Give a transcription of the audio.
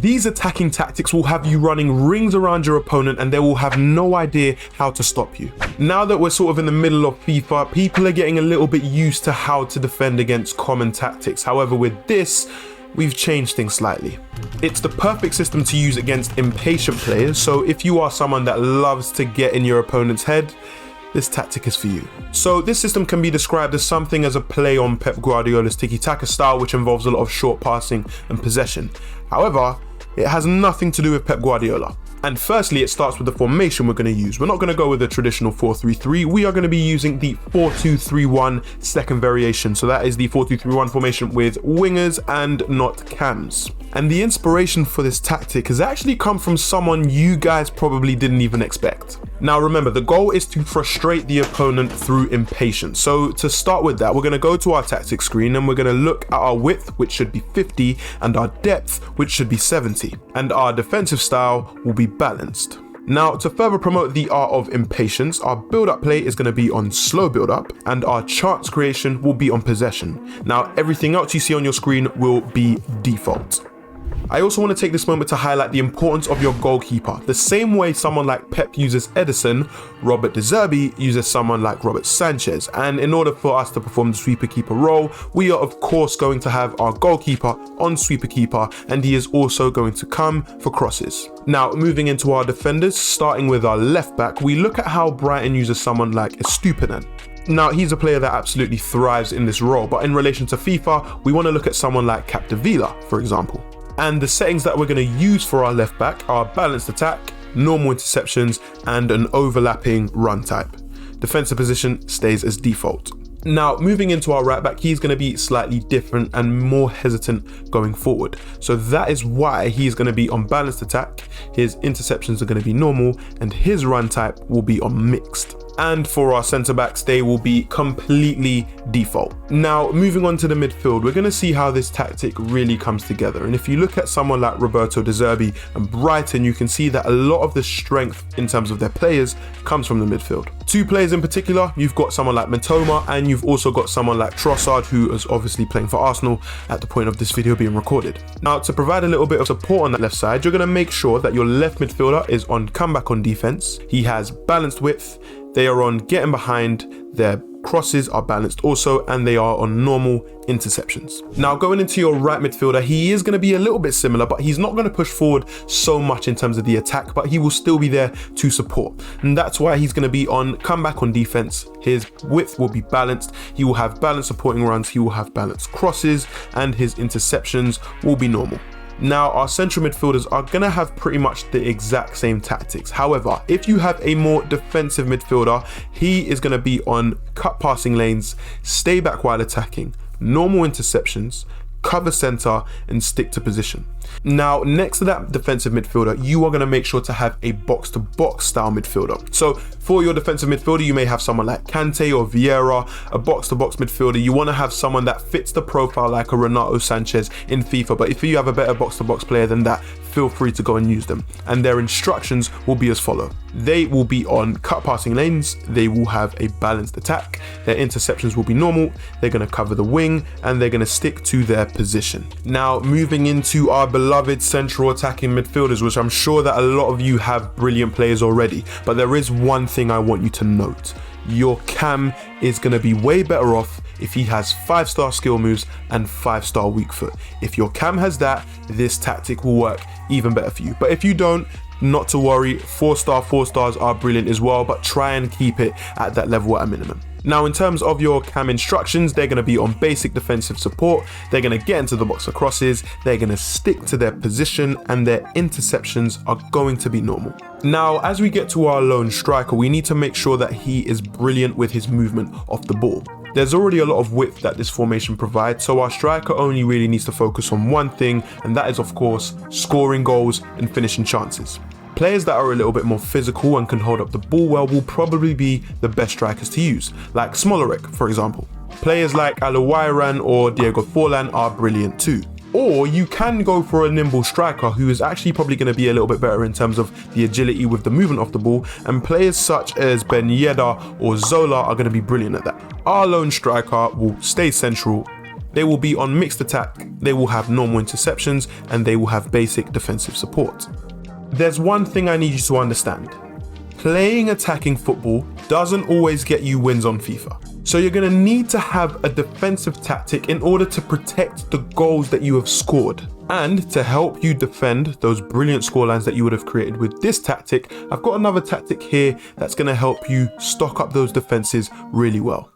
These attacking tactics will have you running rings around your opponent and they will have no idea how to stop you. Now that we're sort of in the middle of FIFA, people are getting a little bit used to how to defend against common tactics. However, with this, we've changed things slightly. It's the perfect system to use against impatient players, so if you are someone that loves to get in your opponent's head, this tactic is for you. So this system can be described as something as a play on Pep Guardiola's Tiki-Taka style, which involves a lot of short passing and possession. However, it has nothing to do with Pep Guardiola. And firstly, it starts with the formation we're going to use. We're not going to go with the traditional 4-3-3. We are going to be using the 4-2-3-1 second variation. So that is the 4-2-3-1 formation with wingers and not cams. And the inspiration for this tactic has actually come from someone you guys probably didn't even expect. Now remember, the goal is to frustrate the opponent through impatience. So to start with that, we're going to go to our tactics screen and we're going to look at our width, which should be 50, and our depth, which should be 70. And our defensive style will be balanced. Now, to further promote the art of impatience, our build-up play is going to be on slow build-up and our chance creation will be on possession. Now, everything else you see on your screen will be default. I also want to take this moment to highlight the importance of your goalkeeper. The same way someone like Pep uses Edison, Robert De Zerbi uses someone like Robert Sanchez. And in order for us to perform the sweeper keeper role, we are of course going to have our goalkeeper on sweeper keeper, and he is also going to come for crosses. Now, moving into our defenders, starting with our left back, we look at how Brighton uses someone like Estupinan. Now, he's a player that absolutely thrives in this role, but in relation to FIFA, we want to look at someone like Capdevila, for example. And the settings that we're going to use for our left back are balanced attack, normal interceptions, and an overlapping run type. Defensive position stays as default. Now, moving into our right back, he's going to be slightly different and more hesitant going forward. So that is why he's going to be on balanced attack, his interceptions are going to be normal, and his run type will be on mixed. And for our centre backs, they will be completely default. Now, moving on to the midfield, we're going to see how this tactic really comes together. And if you look at someone like Roberto De Zerbi and Brighton, you can see that a lot of the strength in terms of their players comes from the midfield. Two players in particular, you've got someone like Matoma and you've also got someone like Trossard, who is obviously playing for Arsenal at the point of this video being recorded. Now, to provide a little bit of support on that left side, you're going to make sure that your left midfielder is on comeback on defense. He has balanced width. They are on getting behind, their crosses are balanced also, and they are on normal interceptions. Now, going into your right midfielder, he is going to be a little bit similar, but he's not going to push forward so much in terms of the attack, but he will still be there to support. And that's why he's going to be on comeback on defense. His width will be balanced. He will have balanced supporting runs. He will have balanced crosses, and his interceptions will be normal. Now, our central midfielders are going to have pretty much the exact same tactics. However, if you have a more defensive midfielder, he is going to be on cut passing lanes, stay back while attacking, normal interceptions, cover center, and stick to position. Now, next to that defensive midfielder, you are going to make sure to have a box-to-box style midfielder. So for your defensive midfielder, you may have someone like Kante or Vieira. A box-to-box midfielder, you want to have someone that fits the profile like a Renato Sanchez in FIFA. But if you have a better box-to-box player than that, feel free to go and use them. And their instructions will be as follow. They will be on cut passing lanes. They will have a balanced attack. Their interceptions will be normal. They're going to cover the wing and they're going to stick to their position. Now, moving into our beloved central attacking midfielders, which I'm sure that a lot of you have brilliant players already, but there is one thing I want you to note. Your cam is going to be way better off if he has 5-star skill moves and 5-star weak foot. If your cam has that, this tactic will work even better for you. But if you don't, not to worry, 4-star, 4 stars are brilliant as well, but try and keep it at that level at a minimum. Now, in terms of your cam instructions, they're going to be on basic defensive support. They're going to get into the box for crosses. They're going to stick to their position, and their interceptions are going to be normal. Now, as we get to our lone striker, we need to make sure that he is brilliant with his movement off the ball. There's already a lot of width that this formation provides, so our striker only really needs to focus on one thing, and that is, of course, scoring goals and finishing chances. Players that are a little bit more physical and can hold up the ball well will probably be the best strikers to use, like Smolarek, for example. Players like Alawairan or Diego Forlan are brilliant too. Or you can go for a nimble striker who is actually probably going to be a little bit better in terms of the agility with the movement of the ball, and players such as Ben Yedder or Zola are going to be brilliant at that. Our lone striker will stay central They will be on mixed attack, they will have normal interceptions, and they will have basic defensive support. There's one thing I need you to understand. Playing attacking football doesn't always get you wins on FIFA. So you're going to need to have a defensive tactic in order to protect the goals that you have scored. And to help you defend those brilliant scorelines that you would have created with this tactic, I've got another tactic here that's going to help you stock up those defenses really well.